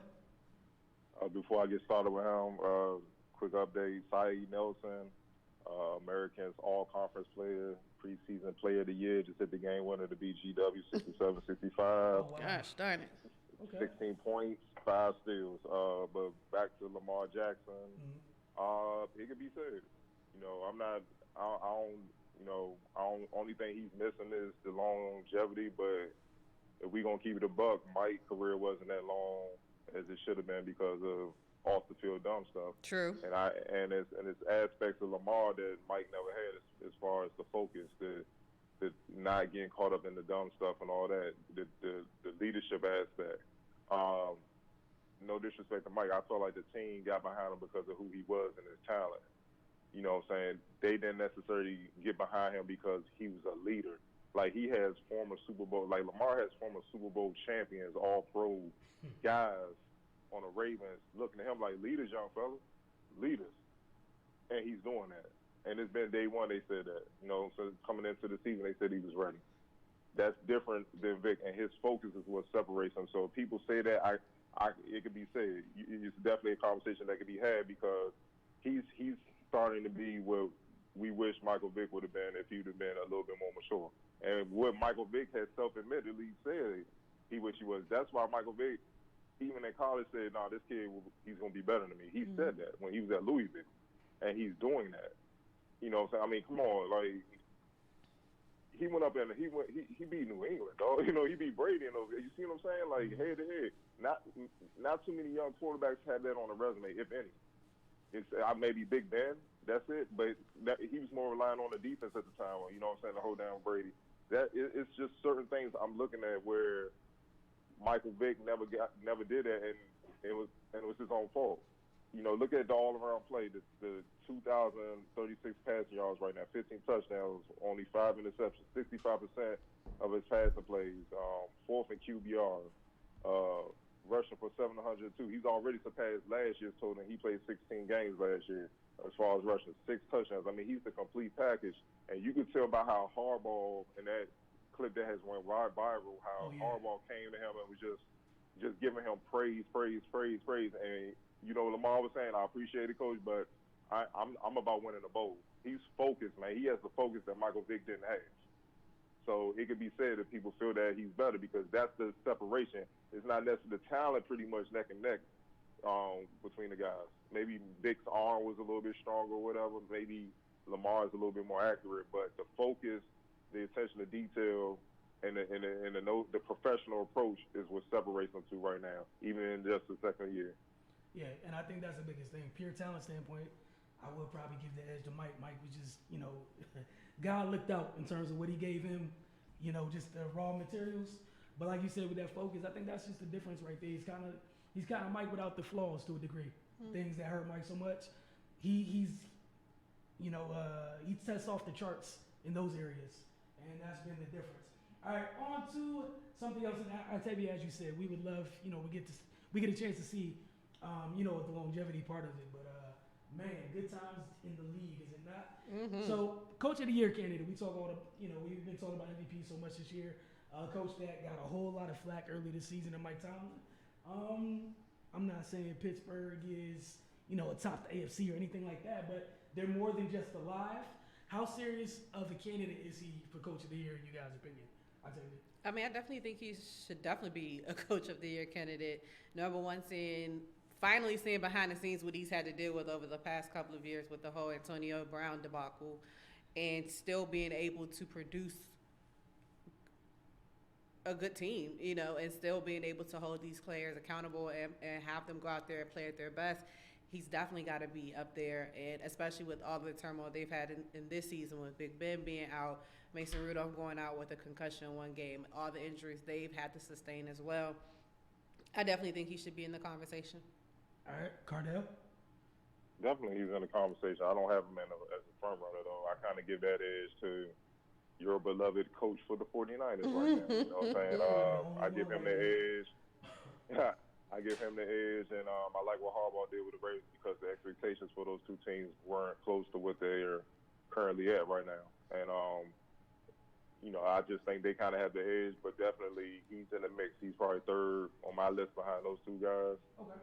Before I get started with him, quick update: Saeed Nelson, Americans All-Conference player, preseason player of the year, just hit the game winner to beat GW 67-65. Oh, wow. Gosh darn it. Okay. 16 points, 5 steals. But back to Lamar Jackson, it could be said. Only thing he's missing is the longevity, but if we gonna keep it a buck, Mike's career wasn't that long as it should have been because of off the field dumb stuff. True. And it's aspects of Lamar that Mike never had as far as the focus, the not getting caught up in the dumb stuff and all that, the leadership aspect. No disrespect to Mike, I felt like the team got behind him because of who he was and his talent. You know what I'm saying? They didn't necessarily get behind him because he was a leader. Like, he has former Super Bowl, like Lamar has former Super Bowl champions, all-pro guys on the Ravens looking at him like, leaders, young fella, leaders. And he's doing that. And it's been day one they said that. So coming into the season, they said he was ready. That's different than Vic, and his focus is what separates him. So if people say that, it could be said. It's definitely a conversation that could be had because he's starting to be what we wish Michael Vick would have been if he would have been a little bit more mature. And what Michael Vick has self-admittedly said he wish he was. That's why Michael Vick, even in college, said, "No, this kid, he's going to be better than me." He said that when he was at Louisville, and he's doing that. So I mean, come on, like, he went up and he beat New England, dog. He beat Brady and those. You see what I'm saying? Like, head to head. Not too many young quarterbacks have that on the resume, if any. It's maybe Big Ben, that's it. But he was more relying on the defense at the time. You know what I'm saying? To hold down Brady. It's just certain things I'm looking at where Michael Vick never did that, and it was his own fault. look at the all-around play. The 2,036 passing yards right now, 15 touchdowns, only 5 interceptions, 65% of his passing plays, fourth in QBR, rushing for 702. He's already surpassed last year's total, and he played 16 games last year as far as rushing, 6 touchdowns. I mean, he's the complete package, and you can tell by how Harbaugh in that clip that has went viral, how Harbaugh came to him and was just giving him praise. And Lamar was saying, I appreciate it, Coach, but I'm about winning the bowl. He's focused, man. He has the focus that Michael Vick didn't have. So it could be said that people feel that he's better because that's the separation. It's not necessarily the talent pretty much neck and neck between the guys. Maybe Vick's arm was a little bit stronger or whatever. Maybe Lamar's a little bit more accurate, but the focus, the attention to detail, and the professional approach is what separates them two right now, even in just the second year. Yeah, and I think that's the biggest thing. Pure talent standpoint, I would probably give the edge to Mike. Mike was just, God looked out in terms of what he gave him, just the raw materials. But like you said, with that focus, I think that's just the difference right there. He's kind of Mike without the flaws to a degree. Mm-hmm. Things that hurt Mike so much, he tests off the charts in those areas, and that's been the difference. All right, on to something else. And Octavia, as you said, we would love, we get a chance to see, the longevity part of it. But man, good times in the league, is it not? Mm-hmm. So, Coach of the Year candidate. We talk about, we've been talking about MVP so much this year. Coach that got a whole lot of flack early this season, and Mike Tomlin. I'm not saying Pittsburgh is, atop the AFC or anything like that, but they're more than just alive. How serious of a candidate is he for Coach of the Year in you guys' opinion? I mean, I definitely think he should definitely be a Coach of the Year candidate. Number one, finally seeing behind the scenes what he's had to deal with over the past couple of years with the whole Antonio Brown debacle, and still being able to produce a good team, and still being able to hold these players accountable and have them go out there and play at their best. He's definitely got to be up there, and especially with all the turmoil they've had in this season with Big Ben being out, Mason Rudolph going out with a concussion in one game, all the injuries they've had to sustain as well. I definitely think he should be in the conversation. All right, Cardell? Definitely he's in the conversation. I don't have him as a front runner, though. I kind of give that edge to your beloved coach for the 49ers right now. You know what I'm saying? I give him the edge. I give him the edge, and I like what Harbaugh did with the Ravens because the expectations for those two teams weren't close to what they're currently at right now. And, I just think they kind of have the edge, but definitely he's in the mix. He's probably third on my list behind those two guys. Okay.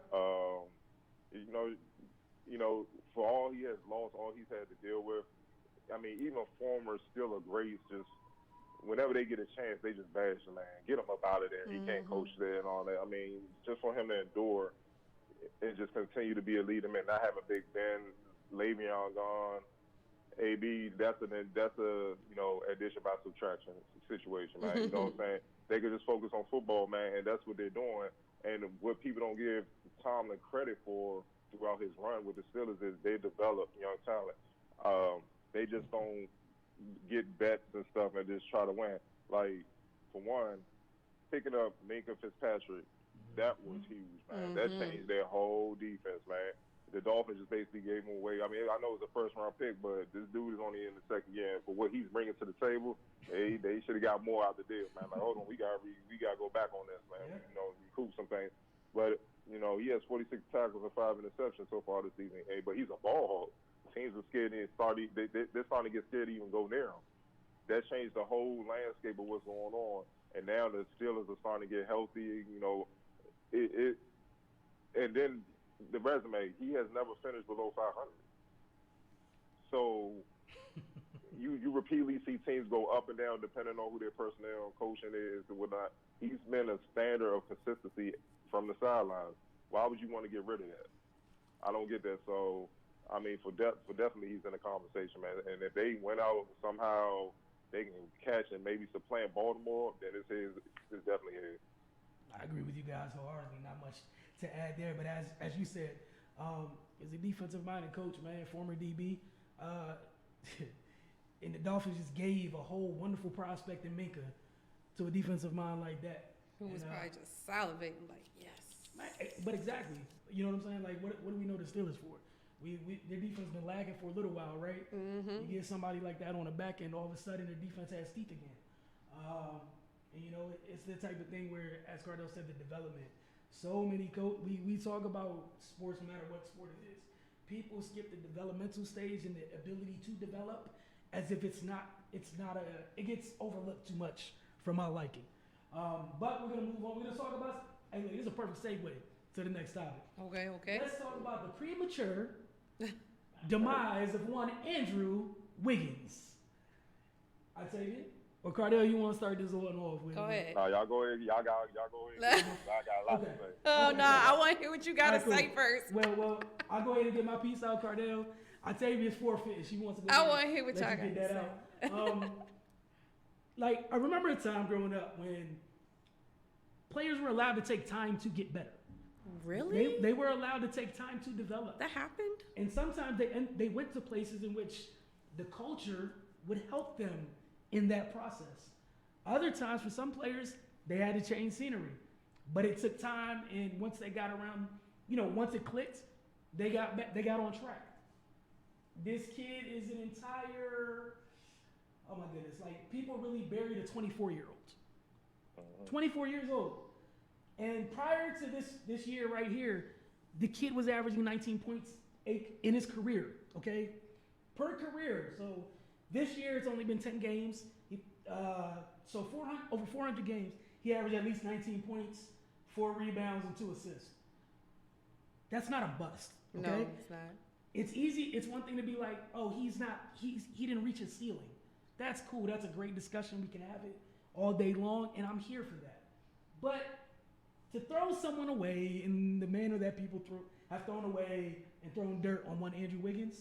For all he has lost, all he's had to deal with, I mean, even former Steeler greats just whenever they get a chance, they just bash the man. Get him up out of there. Mm-hmm. He can't coach there and all that. I mean, just for him to endure and just continue to be a leader, man, not having Big Ben, Le'Veon gone, AB, that's a addition by subtraction situation, man. Mm-hmm. You know what I'm saying? They could just focus on football, man, and that's what they're doing. And what people don't give Tomlin credit for throughout his run with the Steelers is they develop young talent. They just don't get bets and stuff and just try to win. Like, for one, picking up Minka Fitzpatrick, that was huge, man. Mm-hmm. That changed their whole defense, man. The Dolphins just basically gave him away. I mean, I know it was a first-round pick, but this dude is only in the second year. For what he's bringing to the table, they should have got more out the deal, man. Like, hold on, we got to go back on this, man. Yeah. Recoup some things. But, he has 46 tackles and 5 interceptions so far this season. Hey, but he's a ball hog. Teams are scared they're starting to get scared to even go near him. That changed the whole landscape of what's going on. And now the Steelers are starting to get healthy. And then the resume, he has never finished below 500. So you repeatedly see teams go up and down depending on who their personnel and coaching is and whatnot. He's been a standard of consistency from the sidelines. Why would you want to get rid of that? I don't get that. So, I mean, for definitely he's in the conversation, man. And if they went out somehow, they can catch and maybe supplant Baltimore, then it's definitely his. I agree with you guys wholeheartedly. Not much to add there, but as you said, as a defensive-minded coach, man, former DB, and the Dolphins just gave a whole wonderful prospect in Minka to a defensive mind like that. Who was probably just salivating like, yes. But exactly, you know what I'm saying? Like, what do we know the Steelers for? Their defense been lagging for a little while, right? Mm-hmm. You get somebody like that on the back end, all of a sudden their defense has teeth again. And you know, it's the type of thing where, as Cardell said, the development. So many we talk about sports, no matter what sport it is. People skip the developmental stage and the ability to develop as if it gets overlooked too much for my liking. But we're gonna move on. We're gonna talk about. Hey, look, this is a perfect segue to the next topic. Okay. Let's talk about the premature demise of one Andrew Wiggins. Octavia or Cardell, you want to start this one off with? Go ahead. Y'all go ahead. Y'all go ahead. Y'all got a lot to say. Oh, Okay. no, I want to hear what you got to All right, say first. Well, I'll go ahead and get my piece out, Cardell. Octavia's forfeit. She wants to go I ahead want to and hear what let y'all you got get to that say. out. Like, I remember a time growing up when players were allowed to take time to get better. Really? They were allowed to take time to develop. That happened? And sometimes they went to places in which the culture would help them in that process. Other times, for some players, they had to change scenery. But it took time, and once they got around, once it clicked, they got on track. This kid is an entire, oh my goodness, like people really buried a 24-year-old. 24 years old. And prior to this year right here, the kid was averaging 19 points in his career, okay? Per career. So this year it's only been 10 games. So over 400 games, he averaged at least 19 points, 4 rebounds, and 2 assists. That's not a bust, okay? No, it's not. It's easy. It's one thing to be like, oh, he didn't reach his ceiling. That's cool. That's a great discussion. We can have it all day long, and I'm here for that. But to throw someone away in the manner that people have thrown away and thrown dirt on one Andrew Wiggins,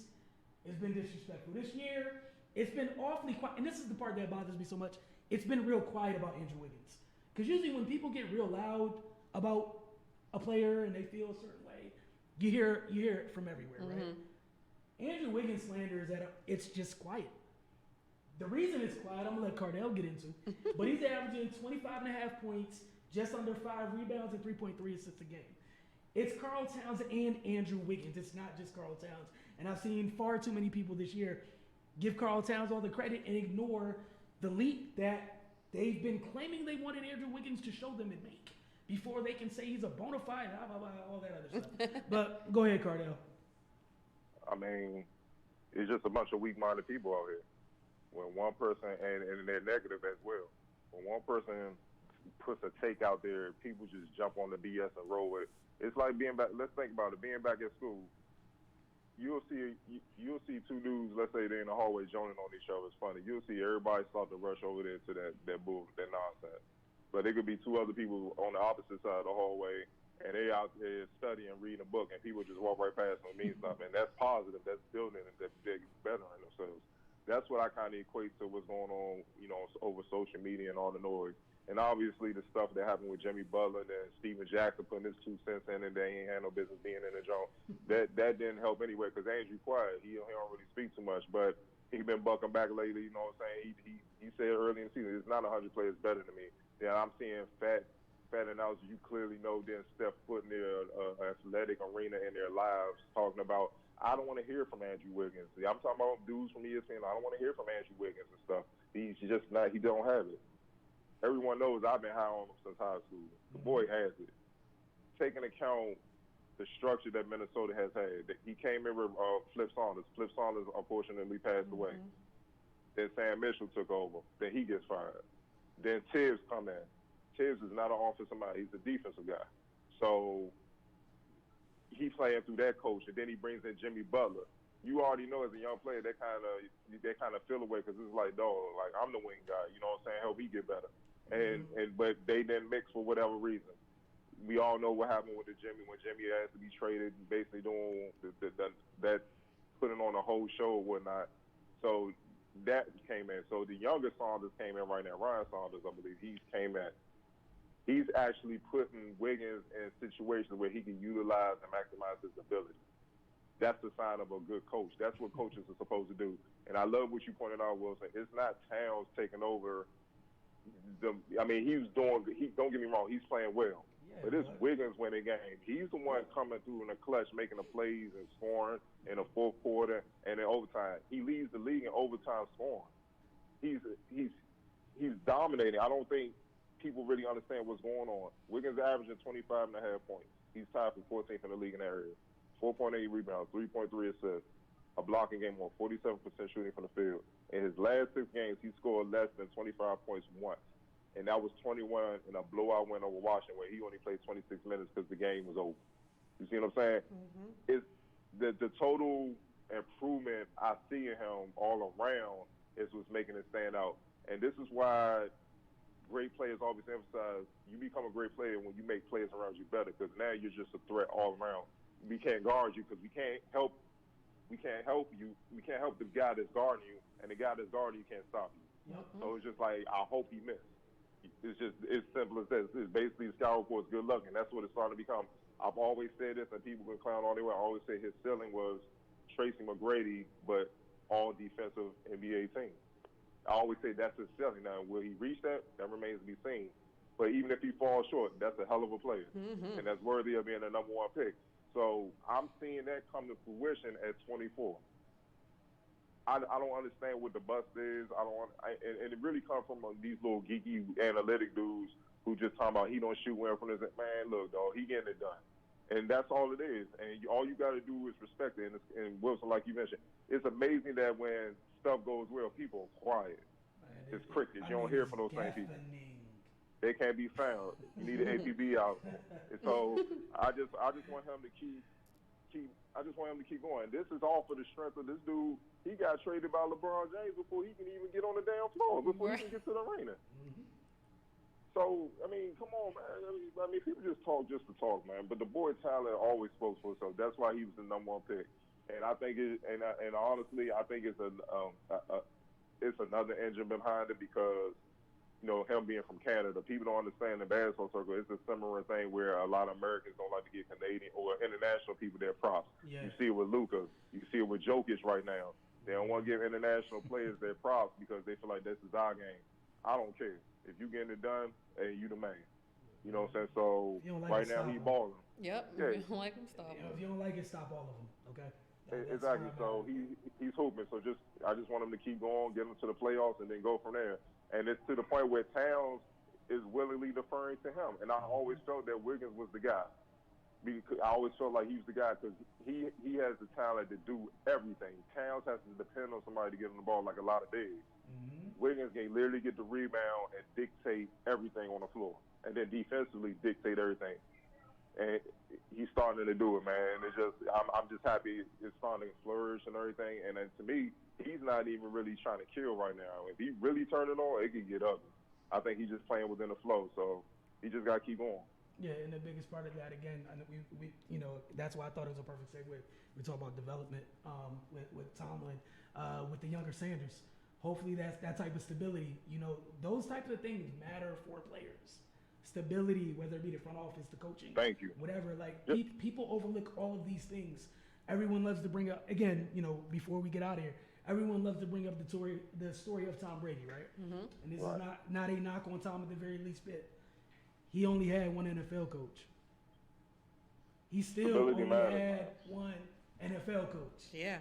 it's been disrespectful. This year, it's been awfully quiet, and this is the part that bothers me so much. It's been real quiet about Andrew Wiggins. Because usually when people get real loud about a player and they feel a certain way, you hear it from everywhere, right? Andrew Wiggins slander it's just quiet. The reason it's quiet, I'm going to let Cardell get into, but he's averaging 25.5 points, just under 5 rebounds, and 3.3 assists a game. It's Karl Towns and Andrew Wiggins. It's not just Karl Towns. And I've seen far too many people this year give Karl Towns all the credit and ignore the leap that they've been claiming they wanted Andrew Wiggins to show them and make before they can say he's a bona fide, blah, blah, blah, all that other stuff. But go ahead, Cardell. I mean, it's just a bunch of weak-minded people out here. When one person, and they're negative as well, when one person puts a take out there, people just jump on the BS and roll with it. It's like being back, let's think about it, being back at school. You'll see 2 dudes, let's say they're in the hallway joning on each other. It's funny. You'll see everybody start to rush over there to that nonsense. But there could be 2 other people on the opposite side of the hallway, and they out there studying, reading a book, and people just walk right past them and mean something. And that's positive. That's building, and they're bettering themselves. That's what I kind of equate to what's going on, over social media and all the noise. And obviously the stuff that happened with Jimmy Butler and Steven Jackson putting his 2 cents in, and they ain't had no business being in the joint. That didn't help anyway, because Andrew quiet. He don't really speak too much, but he been bucking back lately. You know what I'm saying? He said early in the season, it's not 100 players better than me. Yeah, I'm seeing fat announcers you clearly know didn't step foot in their athletic arena in their lives talking about, I don't want to hear from Andrew Wiggins. See, I'm talking about dudes from ESPN. I don't want to hear from Andrew Wiggins and stuff. He's just not. He don't have it. Everyone knows I've been high on him since high school. The boy has it. Taking account the structure that Minnesota has had. He came in with Flip Saunders. Flip Saunders unfortunately passed away. Then Sam Mitchell took over. Then he gets fired. Then Tibbs come in. Tibbs is not an offensive mind. He's a defensive guy. So he playing through that coach, and then he brings in Jimmy Butler. You already know as a young player, they kind of feel away, because it's like, dog, like I'm the wing guy. You know what I'm saying? Help me get better. But they didn't mix for whatever reason. We all know what happened with when Jimmy has to be traded, and basically doing that putting on a whole show or whatnot. So that came in. So the younger Saunders came in right now. Ryan Saunders, I believe, he's actually putting Wiggins in situations where he can utilize and maximize his ability. That's the sign of a good coach. That's what coaches are supposed to do. And I love what you pointed out, Wilson. It's not Towns taking over. Don't get me wrong, he's playing well. Yeah. but it's Wiggins winning games. He's the one coming through in the clutch, making the plays and scoring in the fourth quarter and in overtime. He leads the league in overtime scoring. He's dominating. I don't think people really understand what's going on. Wiggins averaging 25.5 points. He's tied for 14th in the league in that area. 4.8 rebounds, 3.3 assists, a blocking game on 47% shooting from the field. In his last 6 games, he scored less than 25 points once. And that was 21 in a blowout win over Washington where he only played 26 minutes because the game was over. You see what I'm saying? Mm-hmm. It's the total improvement I see in him all around is what's making it stand out. And this is why great players always emphasize you become a great player when you make players around you better, because now you're just a threat all around. We can't guard you because we can't help you. We can't help the guy that's guarding you, and the guy that's guarding you can't stop you. Yep. So it's just like, I hope he missed. It's simple as that. It's basically scout reports, good luck, and that's what it's starting to become. I've always said this, and people can clown all they want. I always say his ceiling was Tracy McGrady, but all defensive NBA team. I always say that's his ceiling. Now, will he reach that? That remains to be seen. But even if he falls short, that's a hell of a player, and that's worthy of being the number 1 pick. So I'm seeing that come to fruition at 24. I don't understand what the bust is. And it really comes from these little geeky analytic dudes who just talking about he don't shoot well from his man. Look, dog, he getting it done, and that's all it is. And all you got to do is respect it. And Wilson, like you mentioned, it's amazing that when stuff goes well, people are quiet. It's crickets. You don't hear from those same people. They can't be found. You need an APB out. And so I just want him to keep. I just want him to keep going. This is all for the strength of this dude. He got traded by LeBron James before he can even get on the damn floor, before he can get to the arena. So, I mean, come on, man. I mean, people just to talk, man. But the boy talent always spoke for himself. That's why he was the number 1 pick. And I think and honestly, I think it's another engine behind it because, you know, him being from Canada, people don't understand the basketball circle. It's a similar thing where a lot of Americans don't like to get Canadian or international people their props. Yeah. You see it with Luka. You see it with Jokic right now. They don't want to give international players their props because they feel like this is our game. I don't care. If you getting it done, hey, you the man. You know what I'm saying? So like right now he balling. Yep. Yeah. If you don't like him, stop him. If you don't like it, stop all of them. Okay. Exactly. So he's hooping. So I just want him to keep going, get him to the playoffs, and then go from there. And it's to the point where Towns is willingly deferring to him. And I always felt that Wiggins was the guy. Because I always felt like he was the guy because he has the talent to do everything. Towns has to depend on somebody to get him the ball like a lot of bigs. Wiggins can literally get the rebound and dictate everything on the floor, and then defensively dictate everything. And he's starting to do it, man. It's just I'm just happy it's starting to flourish and everything. And then to me, he's not even really trying to kill right now. If he really turned it on, it could get ugly. I think he's just playing within the flow, so he just got to keep going. Yeah, and the biggest part of that, again, I know we you know, that's why I thought it was a perfect segue. We talk about development with Tomlin, with the younger Sanders. Hopefully that's that type of stability. You know, those types of things matter for players. Stability, whether it be the front office, the coaching, Thank you. Whatever. Like Yep. people overlook all of these things. Everyone loves to bring up, again, you know, before we get out of here, everyone loves to bring up the story of Tom Brady, right? And this is not a knock on Tom at the very least bit. He only had one NFL coach. He still Stability only matters. had one NFL coach. Yeah.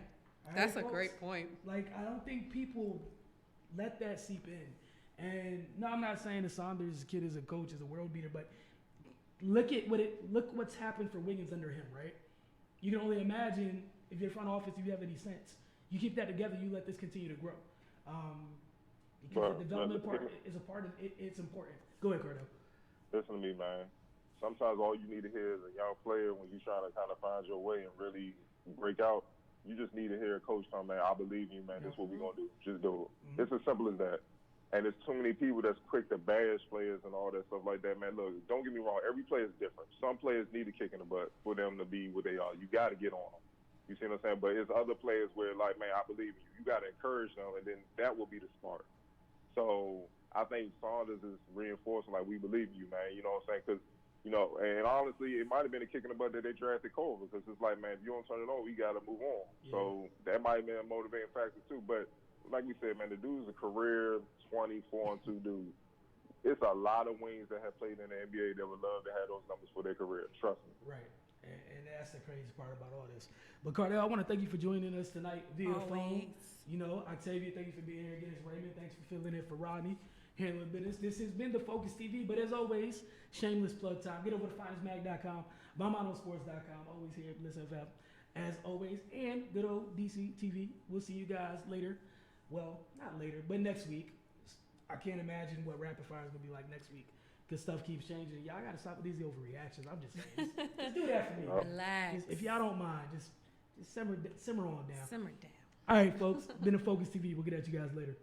All That's right, a folks? great point. Like, I don't think people let that seep in. And no, I'm not saying the Saunders kid is a coach, is a world beater, but look what's happened for Wiggins under him, right? You can only imagine if your front office, if you have any sense. You keep that together, you let this continue to grow. Because the development part is a part of it, it's important. Go ahead, Cardell. Listen to me, man. Sometimes all you need to hear is a young player when you're trying to kind of find your way and really break out. You just need to hear a coach come, man, I believe in you, man. This is what we're going to do. Just do it. It's as simple as that. And there's too many people that's quick to bash players and all that stuff like that, man. Look, don't get me wrong. Every player is different. Some players need a kick in the butt for them to be what they are. You got to get on them. You see what I'm saying? But it's other players where, like, man, I believe in you. You got to encourage them, and then that will be the spark. So I think Saunders is reinforcing, like, we believe in you, man. You know what I'm saying? Because, you know, and honestly, it might have been a kick in the butt that they drafted Culver because it's like, man, if you don't turn it on, we got to move on. Yeah. So that might have been a motivating factor, too. But like we said, man, the dude's a career 24-2 dude. it's a lot of wings that have played in the NBA that would love to have those numbers for their career. Trust me. Right. And that's the crazy part about all this. But Cardell, I want to thank you for joining us tonight via phone. You know, Octavia, thank you for being here again. It's Raymond. Thanks for filling in for Rodney, handling business. This has been the Focus TV. But as always, shameless plug time. Get over to finestmag.com, ByMonoSports.com. Always here at Bliss FM, as always. And good old DC TV. We'll see you guys later. Well, not later, but next week. I can't imagine what Rapid Fire is going to be like next week because stuff keeps changing. Y'all got to stop with these overreactions. I'm just saying. Just do that for me. Relax. If y'all don't mind, just simmer on down. Simmer down. All right, folks. Been a Focus TV. We'll get at you guys later.